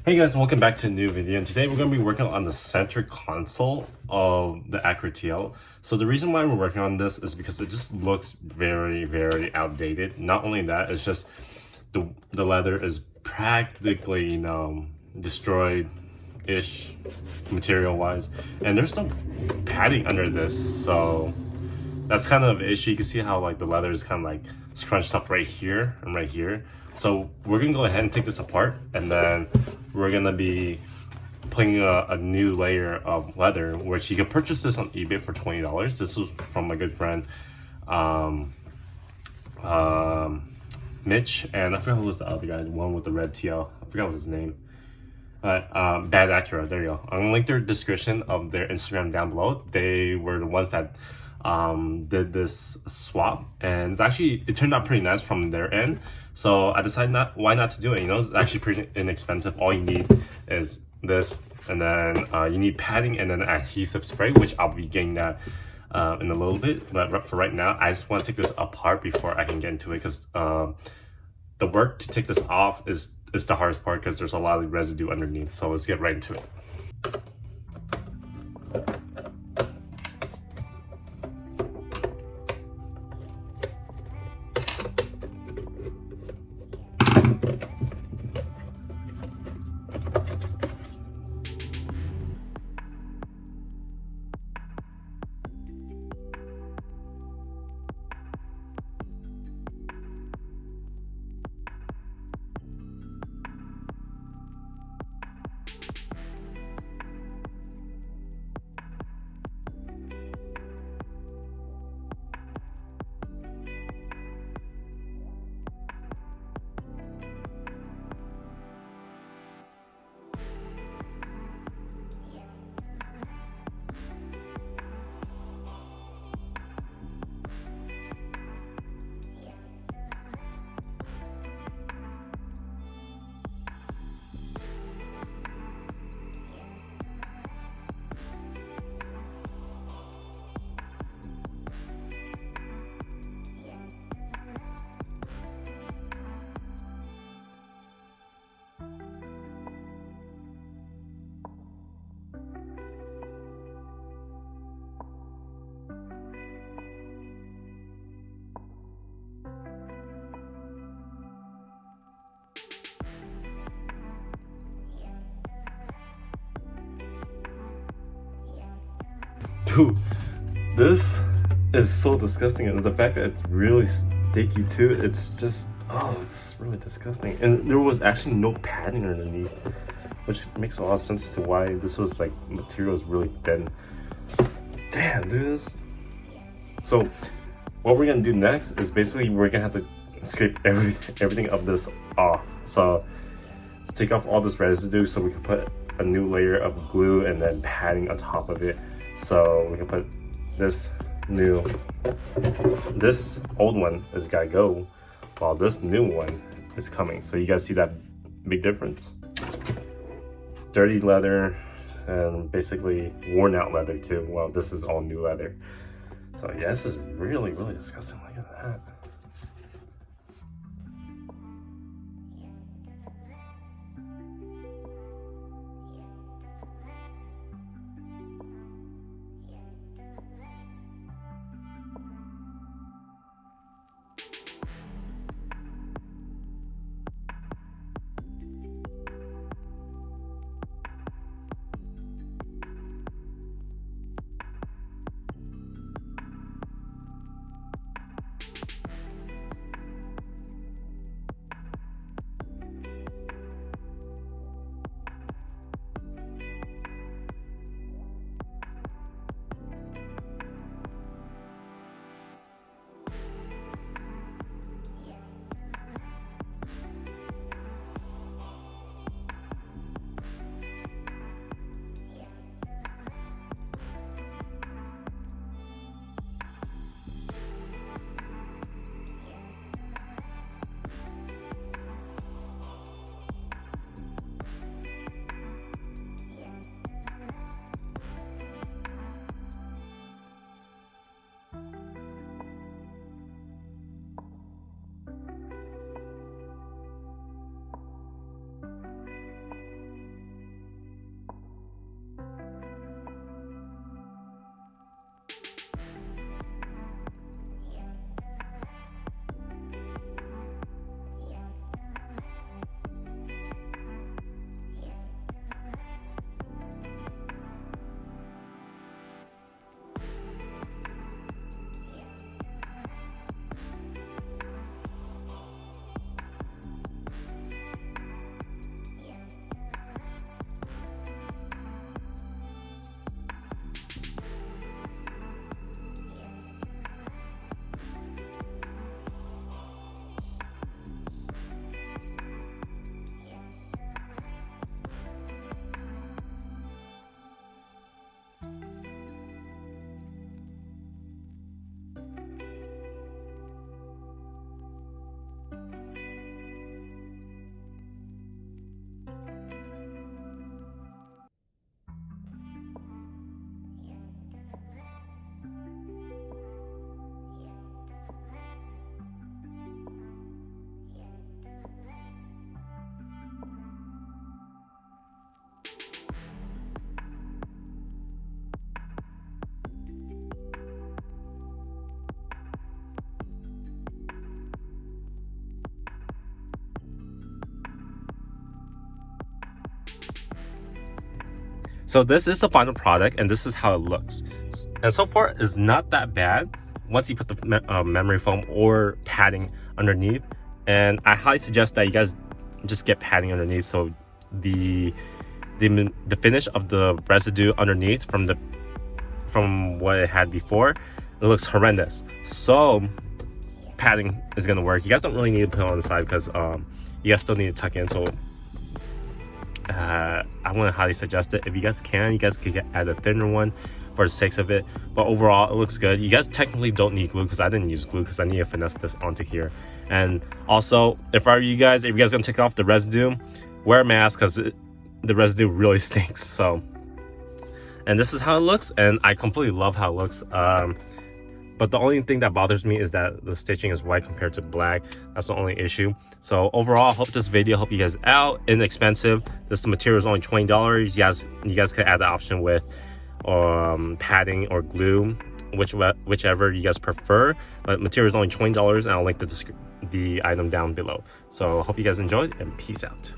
Hey guys, welcome back to a new video, and today we're going to be working on the center console of the Acura TL. So the reason why we're working on this is because it just looks very outdated. Not only that, it's just the leather is practically, destroyed-ish material-wise, and there's no padding under this, so that's kind of an issue. You can see how like the leather is kind of like scrunched up right here and right here. So we're gonna go ahead and take this apart, and then we're gonna be putting a new layer of leather, which you can purchase this on eBay for $20. This was from my good friend Mitch, and I forgot who was the other guy, the one with the red TL. I forgot what his name. Bad Acura, there you go. I'm gonna link their description of their Instagram down below. They were the ones that did this swap, and it turned out pretty nice from their end. So I decided why not to do it. It's actually pretty inexpensive. All you need is this, and then you need padding and then adhesive spray, which I'll be getting that in a little bit. But for right now, I just want to take this apart before I can get into it, because the work to take this off is the hardest part, because there's a lot of residue underneath. So let's get right into it. Dude, this is so disgusting, and the fact that it's really sticky too, it's just, it's really disgusting. And there was actually no padding underneath, which makes a lot of sense to why this was like, material is really thin. Damn, dude. So what we're gonna do next is basically we're gonna have to scrape everything of this off. So take off all this residue so we can put a new layer of glue and then padding on top of it. So we can put this old one is gotta go, while this new one is coming. So you guys see that big difference? Dirty leather and basically worn out leather too. Well, this is all new leather. So yeah, this is really disgusting. Look at that. So this is the final product, and this is how it looks. And so far, it's not that bad once you put the memory foam or padding underneath. And I highly suggest that you guys just get padding underneath, so the finish of the residue underneath from what it had before, it looks horrendous. So padding is gonna work. You guys don't really need to put it on the side because you guys still need to tuck in. So I want to highly suggest it. If you guys can, you guys could add a thinner one for the sake of it, but overall it looks good. You guys technically don't need glue because I didn't use glue because I need to finesse this onto here. And also, if you guys gonna take off the residue, wear a mask because the residue really stinks. So, and this is how it looks, and I completely love how it looks. But the only thing that bothers me is that the stitching is white compared to black. That's the only issue. So overall, I hope this video helped you guys out. Inexpensive. This material is only $20. You guys can add the option with padding or glue, whichever you guys prefer. But material is only $20, and I'll link the item down below. So hope you guys enjoyed, and peace out.